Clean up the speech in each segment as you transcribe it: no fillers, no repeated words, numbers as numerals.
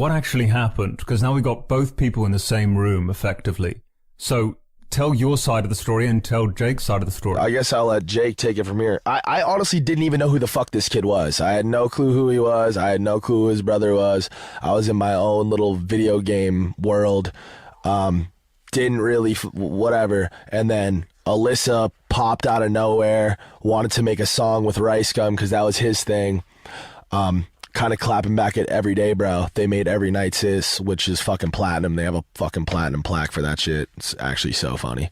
What actually happened? Because now we've got both people in the same room, effectively. So tell your side of the story and tell Jake's side of the story. I guess I'll let Jake take it from here. I honestly didn't even know who the fuck this kid was. I had no clue who he was. I had no clue who his brother was. I was in my own little video game world. Didn't really, whatever. And then Alyssa popped out of nowhere, wanted to make a song with Rice Gum because that was his thing. Kind of clapping back at Every Day, bro. They made Every Night Sis, which is fucking platinum. They have a fucking platinum plaque for that shit. It's actually so funny.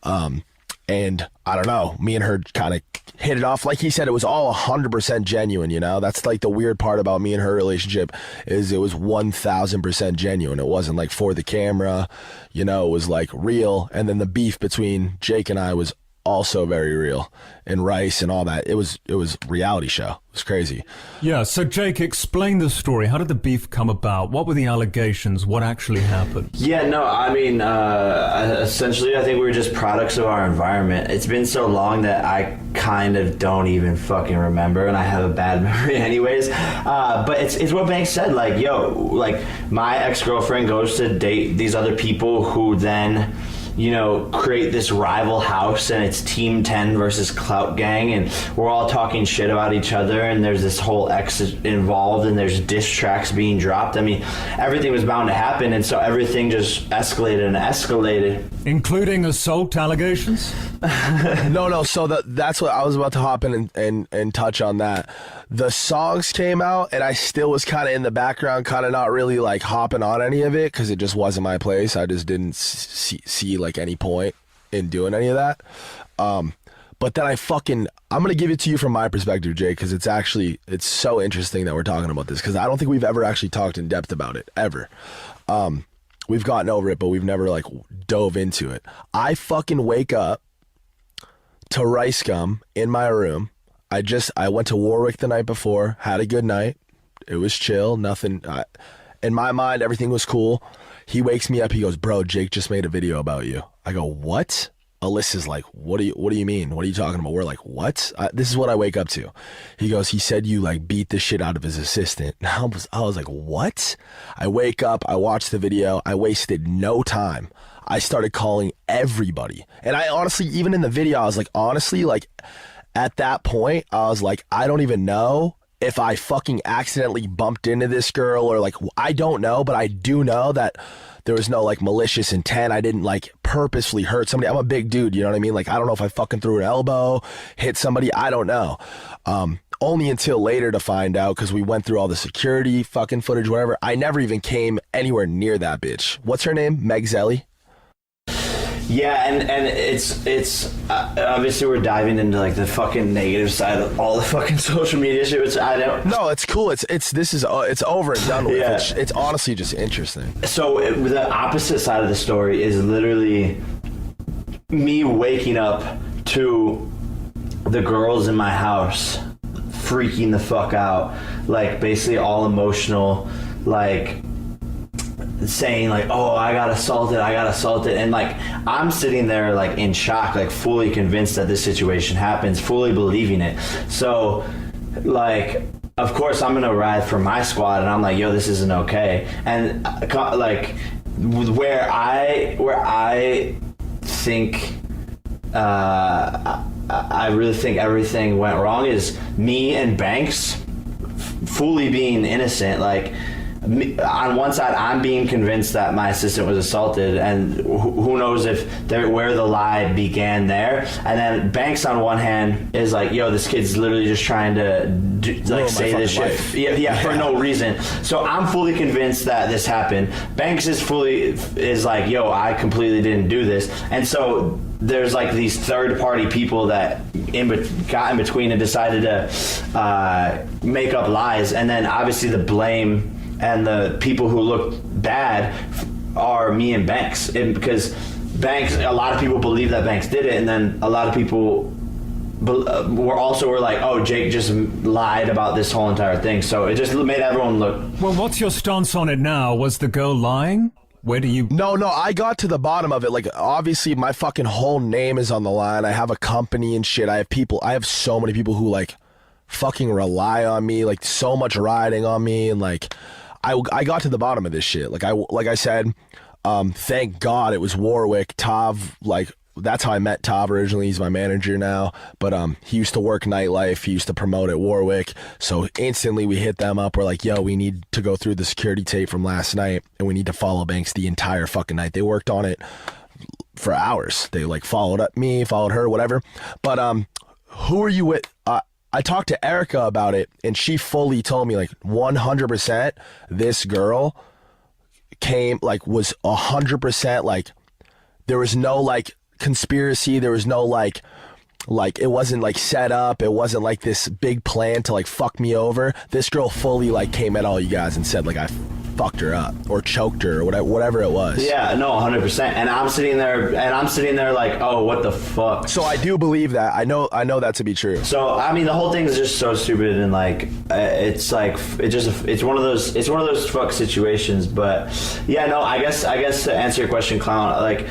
And I don't know, me and her kind of hit it off. Like he said, it was all 100% genuine, you know? That's like the weird part about me and her relationship is it was 1000% genuine. It wasn't like for the camera, you know, it was like real. And then the beef between Jake and I was also very real, and Rice and all that. It was reality show. It was crazy. Yeah, so Jake, explain the story. How did the beef come about? What were the allegations? What actually happened? Yeah, no, I mean, essentially, I think we were just products of our environment. It's been so long that I kind of don't even fucking remember, and I have a bad memory anyways. But it's what Banks said, like, yo, like, my ex-girlfriend goes to date these other people who then, you know, create this rival house, and it's Team 10 versus Clout Gang, and we're all talking shit about each other, and there's this whole ex involved, and there's diss tracks being dropped. I mean, everything was bound to happen, and so everything just escalated and escalated. Including assault allegations? No, so that's what I was about to hop in and touch on that. The songs came out, and I still was kind of in the background, kind of not really like hopping on any of it because it just wasn't my place. I just didn't see like any point in doing any of that. But then I'm gonna give it to you from my perspective, Jake, because it's so interesting that we're talking about this, because I don't think we've ever actually talked in depth about it ever. We've gotten over it, but we've never like dove into it. I fucking wake up to Rice Gum in my room. I went to Warwick the night before, had a good night. It was chill, nothing. In my mind, everything was cool. He wakes me up. He goes, "Bro, Jake just made a video about you." I go, "What?" Alyssa's like, "What do you mean? What are you talking about?" We're like, "What?" This is what I wake up to. He goes, "He said you like beat the shit out of his assistant." And I was like, "What?" I wake up, I watch the video. I wasted no time. I started calling everybody. And I honestly, even in the video, I was like, honestly, like at that point, I was like, I don't even know if I fucking accidentally bumped into this girl, or like, I don't know, but I do know that there was no like malicious intent. I didn't like purposefully hurt somebody. I'm a big dude, you know what I mean? Like, I don't know if I fucking threw an elbow, hit somebody. I don't know. Only until later to find out, because we went through all the security fucking footage, whatever. I never even came anywhere near that bitch. What's her name? Meg Zelly? Yeah, and it's obviously we're diving into like the fucking negative side of all the fucking social media shit, which I don't. No, it's cool. It's over and done with. Yeah. It's honestly just interesting. So the opposite side of the story is literally me waking up to the girls in my house freaking the fuck out, like basically all emotional, like saying like, "Oh, I got assaulted," and like I'm sitting there like in shock, like fully convinced that this situation happens, fully believing it. So like, of course I'm gonna ride for my squad, and I'm like, "Yo, this isn't okay." And like where I think I really think everything went wrong is me and Banks fully being innocent. Like, on one side, I'm being convinced that my assistant was assaulted, and who knows if where the lie began there. And then Banks, on one hand, is like, "Yo, this kid's literally just trying to say this shit, for no reason." So I'm fully convinced that this happened. Banks is like, "Yo, I completely didn't do this," and so there's like these third-party people that got in between and decided to make up lies, and then obviously the blame and the people who look bad are me and Banks. Because Banks, a lot of people believe that Banks did it, and then a lot of people were like, "Oh, Jake just lied about this whole entire thing." So it just made everyone look. Well, what's your stance on it now? Was the girl lying? Where do you... No, I got to the bottom of it. Like, obviously, my fucking whole name is on the line. I have a company and shit. I have so many people who, like, fucking rely on me. Like, so much riding on me. And, like, I got to the bottom of this shit. Like I said, thank God it was Warwick. Tav, like, that's how I met Tav originally. He's my manager now, but he used to work nightlife. He used to promote at Warwick. So instantly we hit them up. We're like, yo, we need to go through the security tape from last night, and we need to follow Banks the entire fucking night. They worked on it for hours. They like followed up me, followed her, whatever. But who are you with? I talked to Erica about it, and she fully told me, like, 100% this girl came, like, was 100%, like, there was no, like, conspiracy. There was no, like, it wasn't, like, set up. It wasn't, like, this big plan to, like, fuck me over. This girl fully, like, came at all you guys and said, like, I fucked her up or choked her or whatever it was. Yeah, no, 100%. And I'm sitting there like, oh, what the fuck? So I do believe that. I know that to be true. So I mean, the whole thing is just so stupid, and like, it's one of those fuck situations. But yeah, no, I guess to answer your question, Clown, like,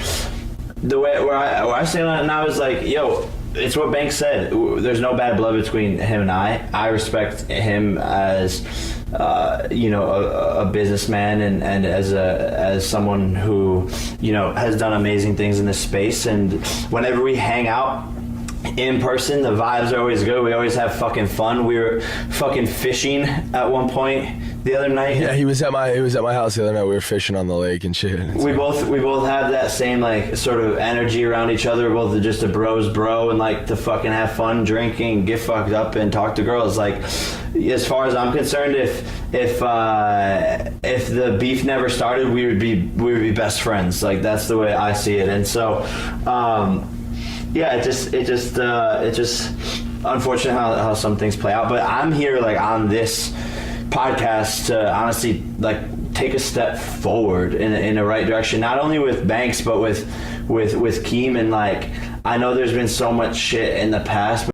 the way where I stand on it now is like, yo, it's what Banks said. There's no bad blood between him and I. I respect him as, a businessman and as someone who, has done amazing things in this space. And whenever we hang out in person, the vibes are always good. We always have fucking fun. We were fucking fishing at one point the other night. Yeah, he was at my house the other night. We were fishing on the lake and shit. We both have that same, like, sort of energy around each other. We're both just a bro and like to fucking have fun, drinking, get fucked up, and talk to girls. Like, as far as I'm concerned, if the beef never started, we would be best friends. Like, that's the way I see it. And so, yeah, it just unfortunate how some things play out. But I'm here, like, on this podcast to honestly, like, take a step forward in the right direction, not only with Banks but with Keem. And like, I know there's been so much shit in the past,